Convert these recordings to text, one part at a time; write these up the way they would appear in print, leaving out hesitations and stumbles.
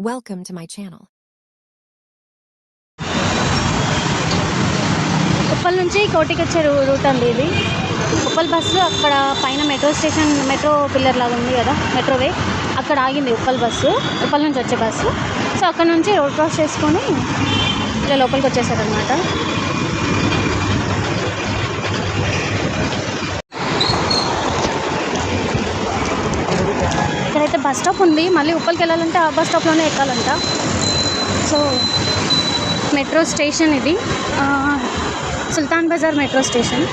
Welcome to my channel. Uppal నుంచి కోటికి వచ్చే రూట్ అండి ఇది. ఉప్పల్ బస్సు అక్కడ పైన మెట్రో స్టేషన్, మెట్రో పిల్లర్ లాగా ఉంది కదా, మెట్రోవే, అక్కడ ఆగింది ఉప్పల్ బస్సు, ఉప్పల్ నుంచి వచ్చే బస్సు. సో అక్కడ నుంచి రోడ్ క్రాస్ చేసుకొని ఇలా లోపలికి వచ్చేసారనమాట. ఇక్కడైతే బస్ స్టాప్ ఉంది, మళ్ళీ ఉప్పల్కి వెళ్ళాలంటే ఆ బస్ స్టాప్లోనే ఎక్కాలంట. సో మెట్రో స్టేషన్ ఇది, Sultan Bazar metro station.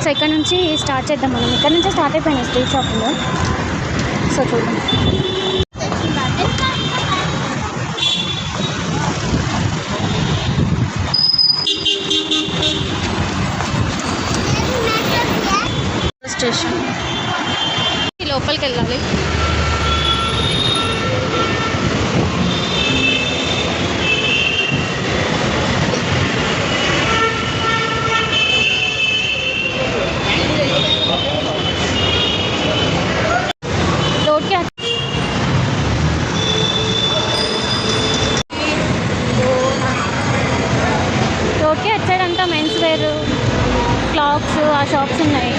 So ఇక్కడ నుంచి స్టార్ట్ చేద్దాం మనం. ఇక్కడ నుంచే స్టార్ట్ అయిపోయినాయి స్ట్రీట్ షాపింగ్. సో చూద్దాం. స్టేషన్ లోపలికి వెళ్ళాలి. రోడ్కి వచ్చాడంతా మెన్స్ వేర్, క్లాత్స్, ఆ షాప్స్ ఉన్నాయి.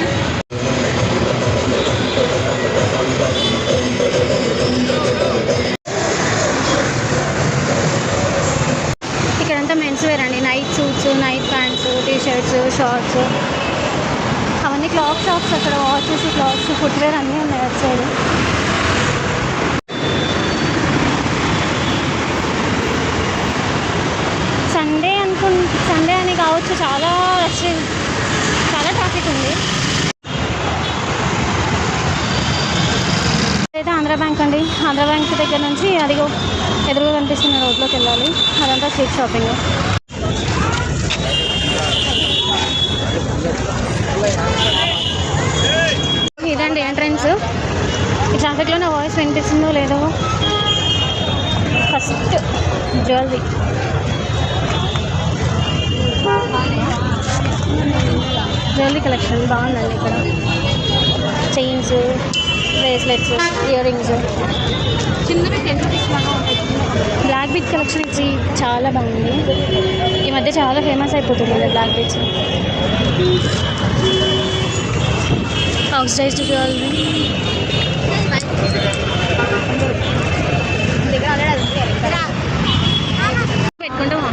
ఇక్కడంతా మెన్స్ వేర్ అండి. Night suits, night pants, T shirts, shorts, అవన్నీ క్లాత్ షాప్స్. అక్కడ వాచెస్, క్లాత్స్, ఫుట్వేర్ అన్నీ ఉన్నాయి అటు సైడ్. సండే అని కావచ్చు, చాలా రష్, చాలా ట్రాఫిక్ ఉంది. అయితే ఆంధ్రా బ్యాంక్ అండి. ఆంధ్రా బ్యాంక్ దగ్గర నుంచి అదిగో ఎదురుగా కనిపిస్తున్న రోడ్లోకి వెళ్ళాలి. అదంతా స్ట్రీట్ షాపింగ్. ఇదండి ఎంట్రన్స్. ఈ ట్రాఫిక్లో నా వాయిస్ వినిపిస్తుందో లేదో. ఫస్ట్ జ్యువెలరీ, జ్యువెలరీ కలెక్షన్ బాగుందండి. ఇక్కడ chains, bracelets, ear rings, black bead collection ఇది చాలా బాగుంది. ఈ మధ్య చాలా ఫేమస్ అయిపోతుంది బ్లాక్ బీట్స్. ఆక్సిడైజ్డ్ జ్యువెలరీ, పెట్టుకుంటాం.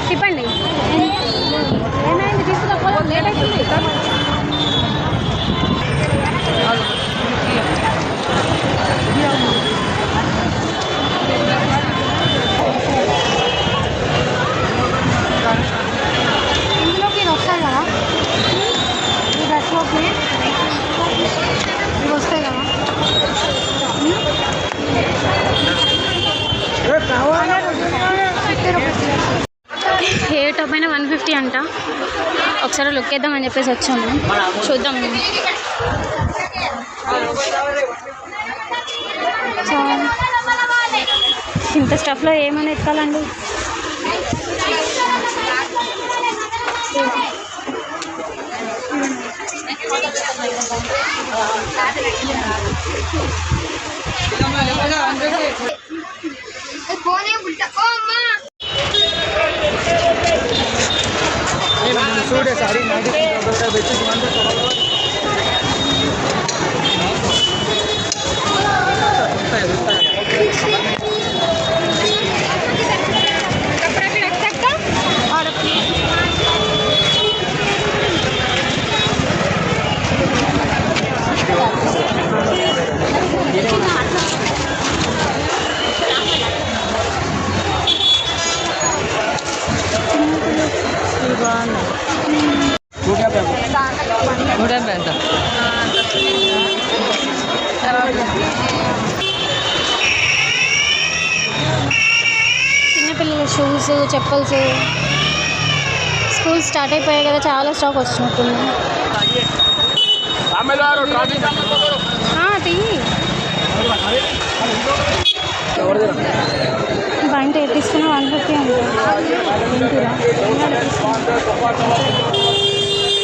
చెప్పండి ఏమైంది, తీసుకురావాలి, లేట్ అవుతుంది. ఇందులోకి ఇది వస్తాయి కదా, ఈ డ్రెస్లోకి ఇవి వస్తాయి కదా. ఏ టాప్ అయినా 150 అంట. ఒకసారి లుక్ వేద్దామని చెప్పేసి వచ్చాము, చూద్దాం. సో ఇంత స్టఫ్లో ఏమైనా ఎత్తాలండి. చిన్నపిల్లల షూస్, చెప్పల్స్. స్కూల్ స్టార్ట్ అయిపోయాయి కదా, చాలా స్టాక్ వచ్చినట్టుంది. పాయింట్ తీసుకున్న 150 అంటే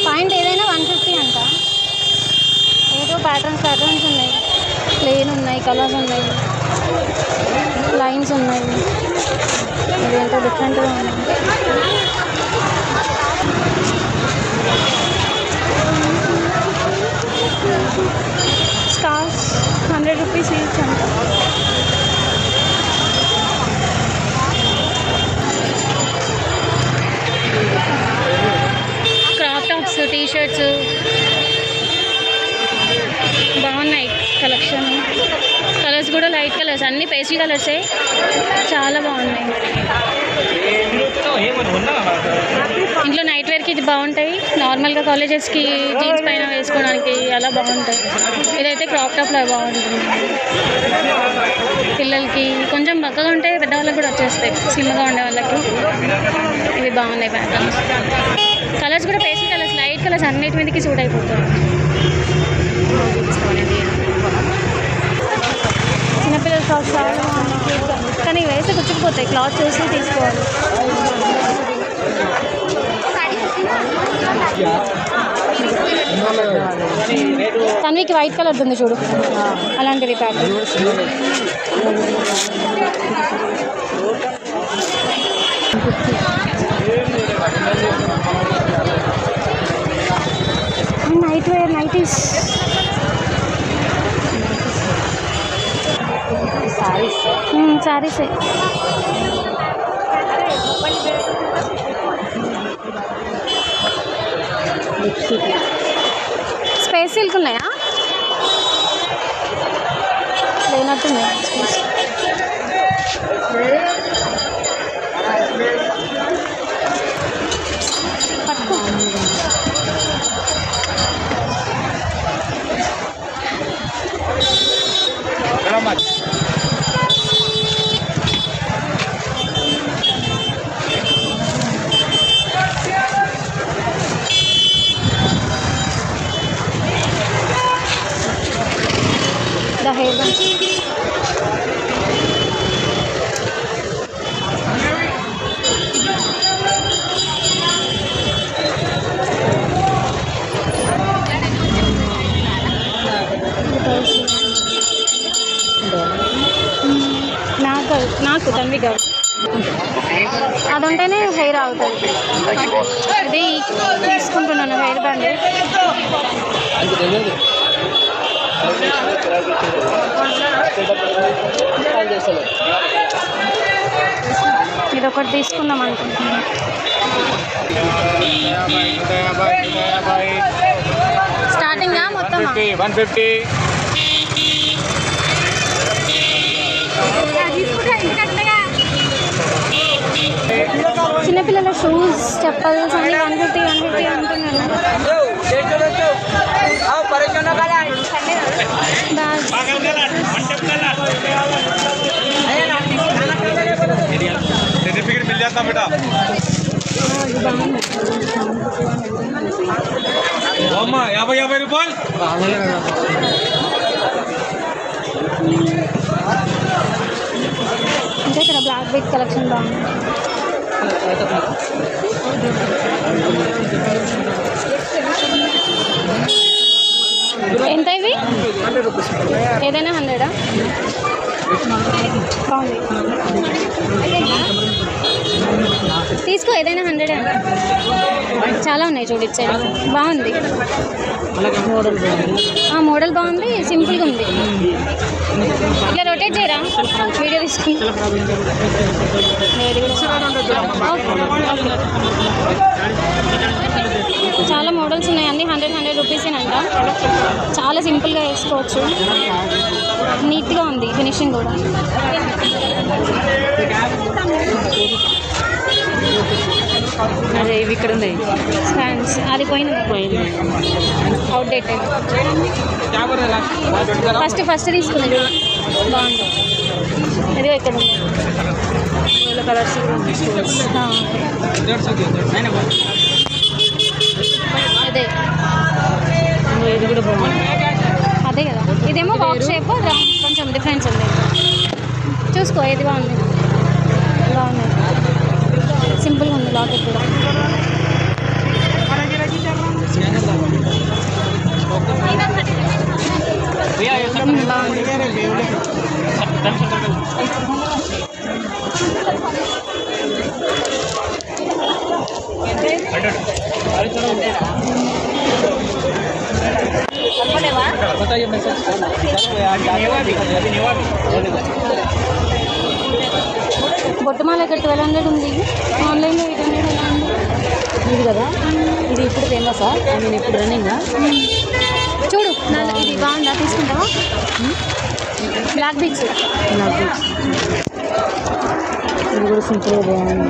పాయింట్ ఏదైనా 150 అంట. ప్యాటర్న్స్ ఉన్నాయి, ప్లెయిన్ ఉన్నాయి, కలర్స్ ఉన్నాయి, లైన్స్ ఉన్నాయి. ఇదేంటో డిఫరెంట్గా ఉన్నాయి. స్కార్స్ 100 రూపీస్ ఈచ్ అంట. క్రాప్ టాప్స్, టీ షర్ట్స్ బాగున్నాయి. కలెక్షన్ కలర్స్ కూడా లైట్ కలర్స్, అన్ని పేస్టల్ కలర్సే, చాలా బాగున్నాయి. ఇంట్లో నైట్ వేర్కి ఇది బాగుంటాయి. నార్మల్గా కాలేజెస్కి జీన్స్ పైన వేసుకోవడానికి అలా బాగుంటాయి. ఇదైతే క్రాప్ టాప్లో బాగుంటుంది. పిల్లలకి కొంచెం బక్కగా ఉంటే పెద్దవాళ్ళకి కూడా వచ్చేస్తాయి, స్లిమ్గా ఉండే వాళ్ళకి. ఇవి బాగున్నాయి ప్యాటర్న్స్. కలర్స్ కూడా పేస్టల్ కలర్స్, లైట్ కలర్స్, అన్నిటి మీదకి సూట్ అయిపోతాయి. చిన్నపిల్లల ఫ్రాక్స్ చాలా బాగున్నాయి, కానీ వేస్తే కుచ్చుకుపోతాయి. క్లాత్ చూసి తీసుకోవాలి. తన్వికి వైట్ కలర్ ఉంది చూడు, అలాంటిది ప్యాటర్న్. నైట్ వేర్ నైటీస్, సారీసే. స్పేస్ సిల్క్ ఉన్నాయా? లేనట్టున్నాయి. పట్టుకో. The hair band. నాకు తన్వి కాదు, అది ఉంటేనే హెయిర్ అవుతుంది. ఇది తీసుకుంటున్నాను హెయిర్ బ్యాండ్. ఇది ఒకటి తీసుకుందాం అనుకుంటున్నాను. స్టార్టింగ్ మొత్తం 150. చిన్నపిల్లల షూస్, చెప్పల్స్ అన్ని 150 అంటున్నారు. सर्टिफिकेट मिल जाता बेटा। अम्मा 50 రూపాయలు. అంటే ఇక్కడ బ్లాక్ బీట్ కలెక్షన్ బాగుంది. ఎంత ఇవి? ఏదైనా 100? బాగుంది, తీసుకో. ఏదైనా 100 అండి. చాలా ఉన్నాయి చూడు, ఇచ్చే బాగుంది. మోడల్ బాగుంది, సింపుల్గా ఉంది. ఇట్లా రొటేట్ చేయరా, వీడియో తీసుకుని. చాలా మోడల్స్ ఉన్నాయి, అన్ని 100 రూపీసేనంట. చాలా సింపుల్గా వేసుకోవచ్చు, నీట్గా ఉంది ఫినిషింగ్ కూడా. అదే ఇవి ఇక్కడ ఉన్నాయి ఫ్యాన్స్, అది పోయింది, అవుట్డేటెడ్. ఫస్ట్ తీసుకుంది చూడు, బాగుంది. ఇదిగో ఇక్కడ ఉంది కలర్స్. అదే ఇది కూడా బాగుంది. అదే కదా, ఇదేమో బాక్స్ షేప్, కొంచెం డిఫరెన్స్ ఉంది. చూసుకో ఏది బాగుంది. సింపుల్గా ఉంది, లాకెట్ కూడా. బాగుంది. బొట్టుమాల ఇక్కడ 1200 ఉంది, ఆన్లైన్లో 800 ఎలా ఉంది ఇది కదా, ఇది ఇప్పుడు ఫేమసా? నేను ఇప్పుడు రన్నింగా చూడు. ఇది బాగుందా, తీసుకుంటావా? బ్లాక్ బీచ్ ఇది కూడా సింపుల్గా బాగుంది.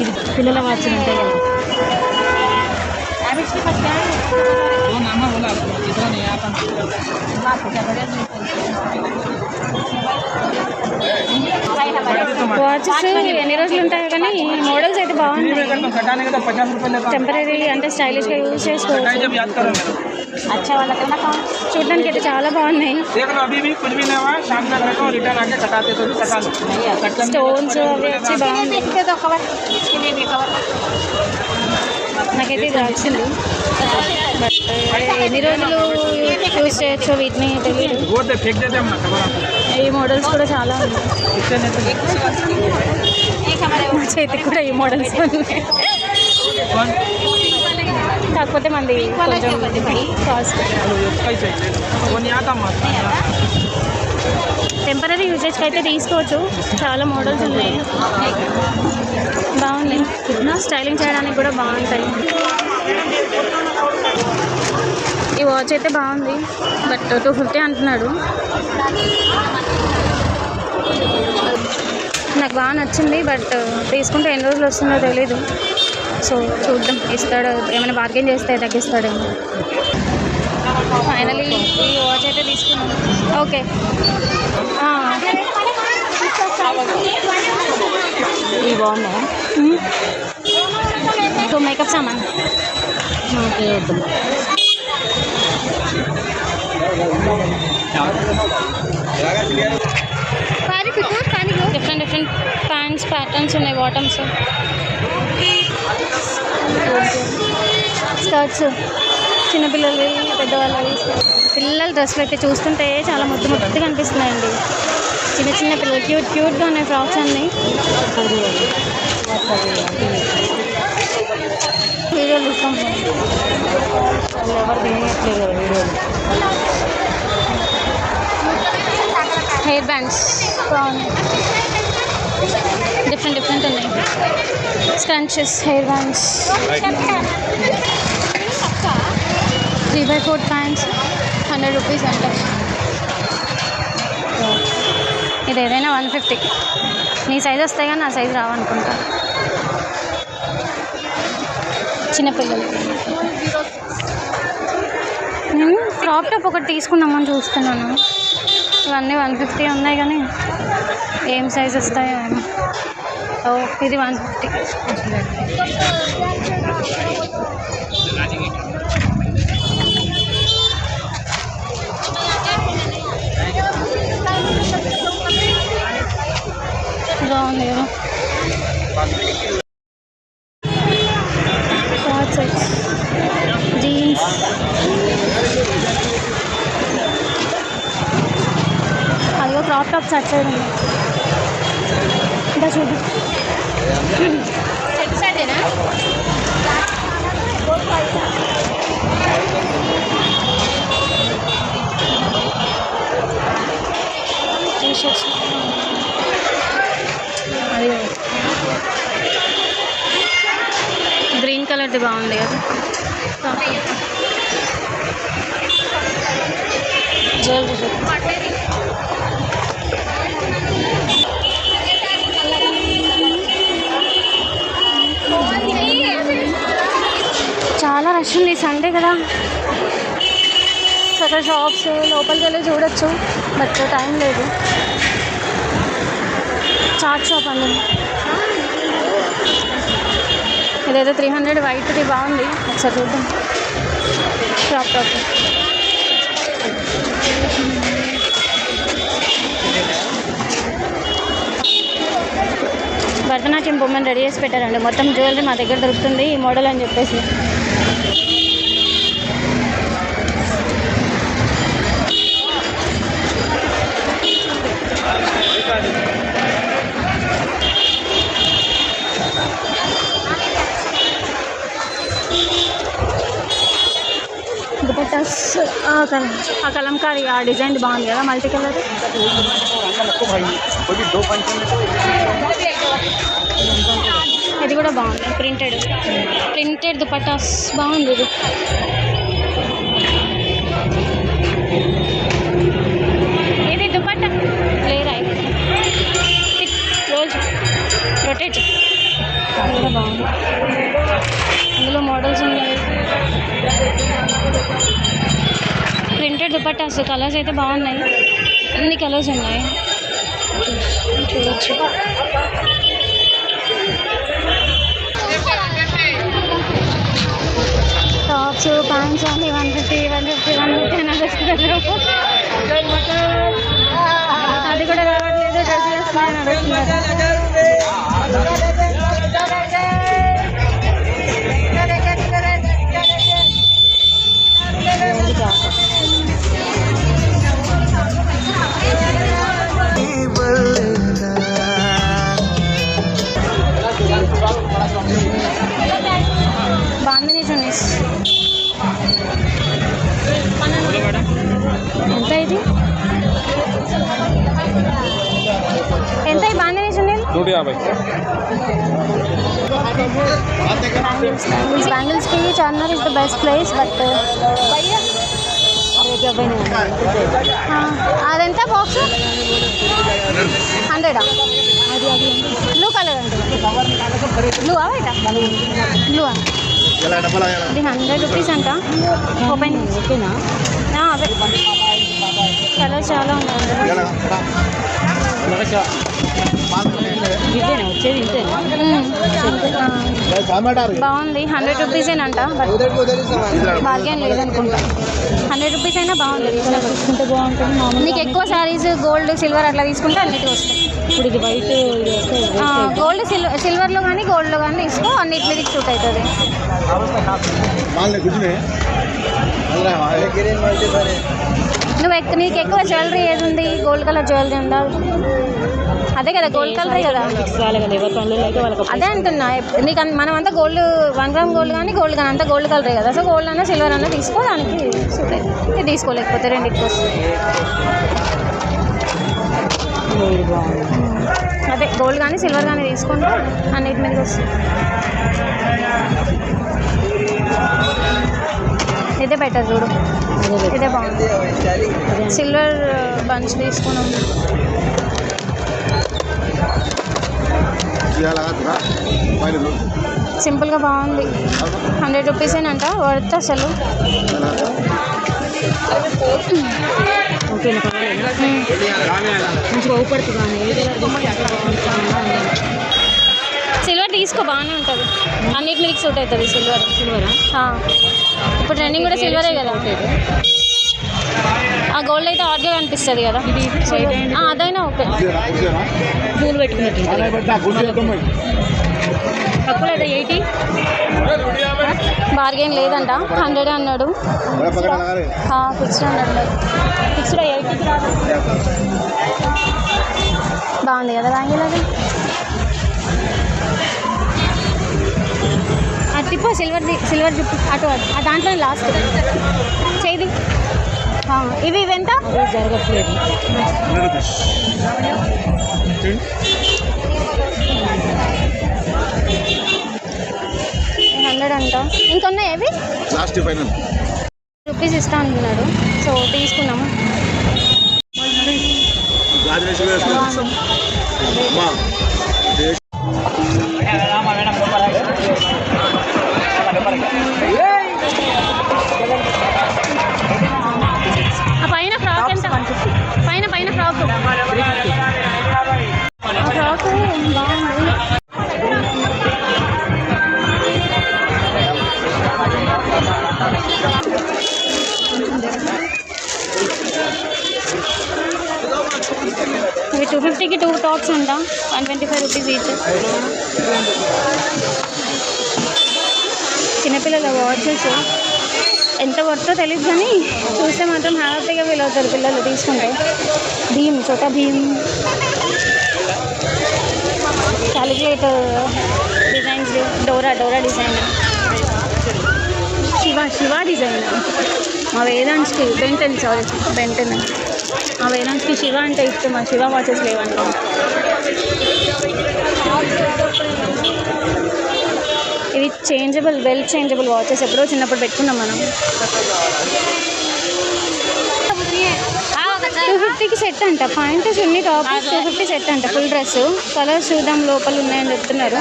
ఇది పిల్లల వాచ్ ఉంటాయి కదా. వాచెస్ ఎన్ని రోజులు ఉంటాయో కానీ మోడల్స్ అయితే బాగున్నాయి. టెంపరీ అంటే స్టైలిష్గా యూజ్ చేసుకోవచ్చు. చూడడానికి అయితే చాలా బాగున్నాయి. స్టోన్స్ అవి వచ్చి బాగుంది. నాకైతే ఇది వచ్చింది, బట్ ఎన్ని రోజులు యూజ్ చేయొచ్చో వీటిని తెలియదు. ఈ మోడల్స్ కూడా చాలా ఉన్నాయి. మా చేతికి కూడా ఈ మోడల్స్ ఉన్నాయి, కాకపోతే మంది కొంచెం కాస్ట్. టెంపరీ యూజేజ్కి అయితే తీసుకోవచ్చు, చాలా మోడల్స్ ఉన్నాయి, బాగుంది. స్టైలింగ్ చేయడానికి కూడా బాగుంటాయి. ఈ వాచ్ అయితే బాగుంది, బట్ 250 అంటున్నాడు. నాకు బాగా నచ్చింది, బట్ తీసుకుంటే ఎన్ని రోజులు వస్తుందో తెలీదు. సో చూద్దాం, ఇస్తాడు ఏమైనా బార్గెన్ చేస్తే తగ్గిస్తాడేమో. ఫైనలీ ఈ వాచ్ అయితే తీసుకున్నాను. ఓకే, ఇది బాగుందా? तो మేకప్ సామాన్ డిఫరెంట్ డిఫరెంట్ ప్యాంట్స్ ప్యాటర్న్స్ ఉన్నాయి, బాటమ్స్, స్కర్ట్స్, చిన్నపిల్లలవి పెద్దవాళ్ళవి. పిల్లల డ్రెస్సులు అయితే చూస్తుంటే చాలా ముద్దు ముద్దుగా అనిపిస్తున్నాయండి. చిన్న చిన్న పిల్లలు క్యూట్గా ఉన్నాయి ఫ్రాక్స్ అన్నీ. వీడియోలు ఇస్తాం, ఎవరు తినట్లేదు కదా వీడియోలు. హెయిర్ బ్యాండ్స్ బాగున్నాయి, డిఫరెంట్ డిఫరెంట్ ఉన్నాయి. Scrunchies, hair bands, 3x4 pants 100 rupees అంట. ఇది ఏదైనా 150. నీ సైజ్ వస్తాయి కానీ నా సైజ్ రావనుకుంటా. చిన్నపిల్లలు. నేను క్రాప్ టాప్ ఒకటి తీసుకుందామని చూస్తున్నాను. ఇవన్నీ 150 ఉన్నాయి కానీ ఏం సైజ్ వస్తాయో. ఓ ఇది 150. బాగుంది కదా. షార్ట్ సెట్స్, జీన్స్, అదిగో క్రాప్ టాప్స్ అట్ సైడ్ ఉంది. ఇంకా చూద్దాం. టీ షర్ట్స్, అది గ్రీన్ కలర్ది బాగుంది కదా. జ్యువెలరీ చాలా రష్ ఉంది, సండే కదా. సో అక్కడ షాప్స్ లోపలికి వెళ్ళి చూడొచ్చు, బట్ టైం లేదు. చాట్ షాప్ అండి, ఇదేదో 300 వైట్ది బాగుంది, ఒకసారి చూద్దాం. క్రాప్ టాప్ భరతనాట్యం బొమ్మను రెడీ చేసి పెట్టారండి. మొత్తం జ్యువెలరీ మా దగ్గర దొరుకుతుంది ఈ మోడల్ అని చెప్పేసి. దుపట్టాస్ ఆ కలంకారీ ఆ డిజైన్ బాగుంది కదా మల్టీ కలర్. ఇది కూడా బాగుంది ప్రింటెడ్ దుపట్టాస్ బాగుంది ఇది. ఇది దుపట్టా లేరా రోజు రొటేట్ కూడా బాగుంది. ఇందులో మోడల్స్ ఉన్నాయి. ప్రింటెడ్ దుపట్టాస్ కలర్స్ అయితే బాగున్నాయి. అన్ని కలర్స్ ఉన్నాయి చూడొచ్చు. టాప్స్ ప్యాంట్స్ అన్ని 150 నడుస్తున్నారు. అది కూడా రావట్లేదు. డ్రెస్ వేసుకుని నడుస్తున్నారు. బాందిని చున్నీస్ ఎంత ఇది? ఎంత ఈ బాందిని చున్నీలు? 150. బ్యాంగిల్స్కి Charminar is the best place. But అదెంత బాక్స్? 100. అది బ్లూ కలర్ అంటే బ్లూ బయట బ్లూ ఇది 100 రూపీస్ అంట. ఓపెన్ అవే కలర్ చాలా ఉన్నాయి. బాగుంది. 100 రూపీసేనంట. బట్ బార్గెన్ లేదనుకుంటా. 100 రూపీస్ అయినా బాగుంది. తీసుకుంటే బాగుంటుంది. నీకు ఎక్కువ శారీస్ గోల్డ్ సిల్వర్ అట్లా తీసుకుంటే అన్నిటి వస్తాయి. ఇప్పుడు ఇది వైట్ గోల్డ్ సిల్వర్లో కానీ గోల్డ్లో కానీ తీసుకో, అన్నిటి మీద సూట్ అవుతుంది. నీకు ఎక్కువ జ్యువెలరీ ఏది ఉంది? గోల్డ్ కలర్ జ్యువెలరీ ఉందా? అదే కదా గోల్డ్ కలర్ కదా. అదే అంటున్నా. నీకు మనం అంతా గోల్డ్ 1 గ్రామ్ గోల్డ్ కానీ గోల్డ్ కానీ అంతా గోల్డ్ కలరే కదా. సో గోల్డ్ అన్నా సిల్వర్ అన్నా తీసుకో, దానికి సూట్ అవుతుంది. ఇది తీసుకోలేకపోతే రెండింటికి వస్తుంది. అదే గోల్డ్ కానీ సిల్వర్ కానీ తీసుకుంటే అన్నిటి మీదకి వస్తుంది. ఇదే బెటర్ చూడు. ఇదే బాగుంది. సిల్వర్ బంచ్ తీసుకున్నాం. సింపుల్గా బాగుంది. 100 రూపీసేనంట. వర్త్ అసలు. సిల్వర్ తీసుకో, బాగానే ఉంటుంది. అన్నిటి మీకు సూట్ అవుతుంది సిల్వరా. ఇప్పుడు ట్రెండింగ్ కూడా సిల్వరే కదా. ఆ గోల్డ్ అయితే ఆర్గా అనిపిస్తుంది కదా. అదైనా ఓకే. పూలు పెట్టుకున్నట్టు తక్కువ లేదా 80. బార్గెన్ లేదంట. 100 అన్నాడు. ఫిక్స్డ్ అన్నాడు. ఫిక్స్డ్ 80 బాగుంది కదా బ్యాంగిల్. అది అది తిప్పు. సిల్వర్ తిప్పు అటు ఆ దాంట్లో లాస్ట్ చేయి. ఇవి ఎంత? జరగట్లేదు. 100 అంట. ఇంకొన్నాయి అవి లాస్ట్ రూపీస్ ఇస్తా అంటున్నాడు. సో తీసుకున్నాము. ఆ పైన ఫ్రాక్ ఎంత? పైన ఫ్రాక్ బాగుంది. ఇవి 250కి 2 టాప్స్ అంట. 125 రూపీస్ ఈచ్. చిన్నపిల్లల వాచెస్ ఎంత వర్తో తెలియదు కానీ చూస్తే మాత్రం హ్యాపీగా ఫీల్ అవుతారు పిల్లలు తీసుకుంటే. Bheem, Chhota Bheem, calculator designs, Dora design. Shiva design. మా వేదాంత్కి బెంటెన్, సారీ బెంటెన్. మా వేదాంత్కి శివ అంటే ఇష్టం. మా శివ వాచెస్ లేవండి. ఇవి చేంజబుల్, వెల్ చేంజబుల్ వాచెస్. ఎప్పుడో చిన్నప్పుడు పెట్టుకున్నాం మనం. 250కి సెట్ అంట. పాయింట్ చున్నీ టాప్ 250 సెట్ అంట. Full dress. కలర్స్ చూద్దాం, లోపల ఉన్నాయని చెప్తున్నారు.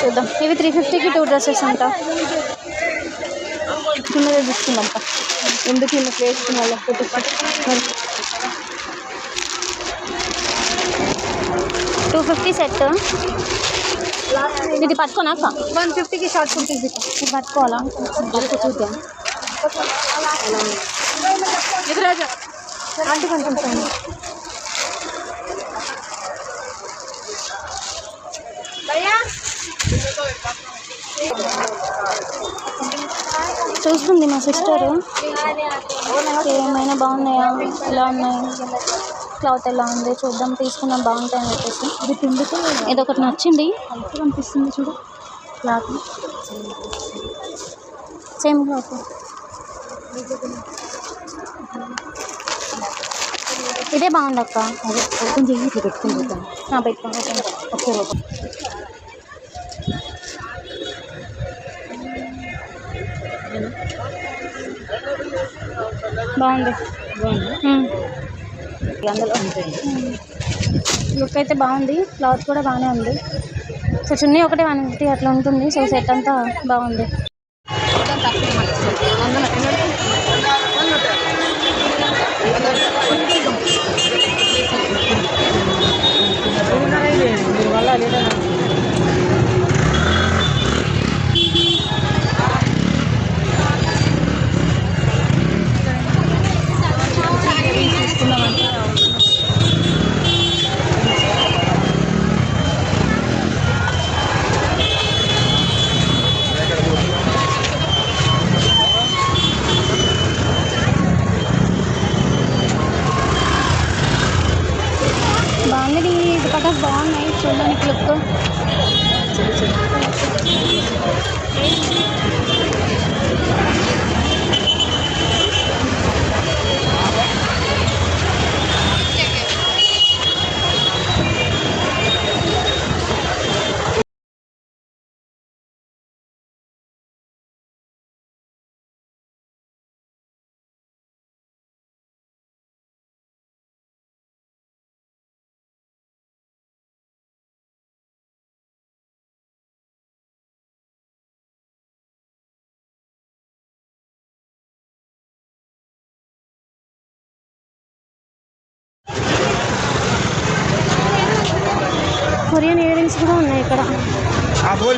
చూద్దాం. ఇవి 350కి 2 డ్రెస్సెస్ అంట. చిన్నదే తీసుకుందంట. ఎందుకు ఇలా వేసుకున్న వాళ్ళకి 250 సెట్. ఇది పట్టుకోనాక 150కి షార్ట్ కుర్తీస్. ఇది పట్టుకోవాలా? చూద్దాం. అంటే కొంచెం చూస్తుంది మా సిస్టరు. ఏమైనా బాగున్నాయా, ఎలా ఉన్నాయి, క్లాత్ ఎలా ఉంది చూద్దాం, తీసుకుందాం, బాగుంటాయని చెప్పేసి. ఇది పిండితో ఇది ఒకటి నచ్చింది. హెల్ప్గా అనిపిస్తుంది చూడు. Cloth same cloth. ఇదే బాగుంది అక్క. అదే ఓపెన్ చేసి ఇట్లా పెట్టుకుని పోతాను. పెట్టుకోండి ఒకసారి ఓపెన్. బాగుంది. అందులో లుక్ అయితే బాగుంది. క్లాత్ కూడా బాగానే ఉంది. సో చున్నీ ఒకటే 150 అట్లా ఉంటుంది. సో సెట్ అంతా బాగుంది. బాగుంది. దుపట్టాస్ బాగున్నాయి చూడడానికి. లుక్ కొరియన్ ఇయర్ రింగ్స్ కూడా ఉన్నాయి ఇక్కడ. बोल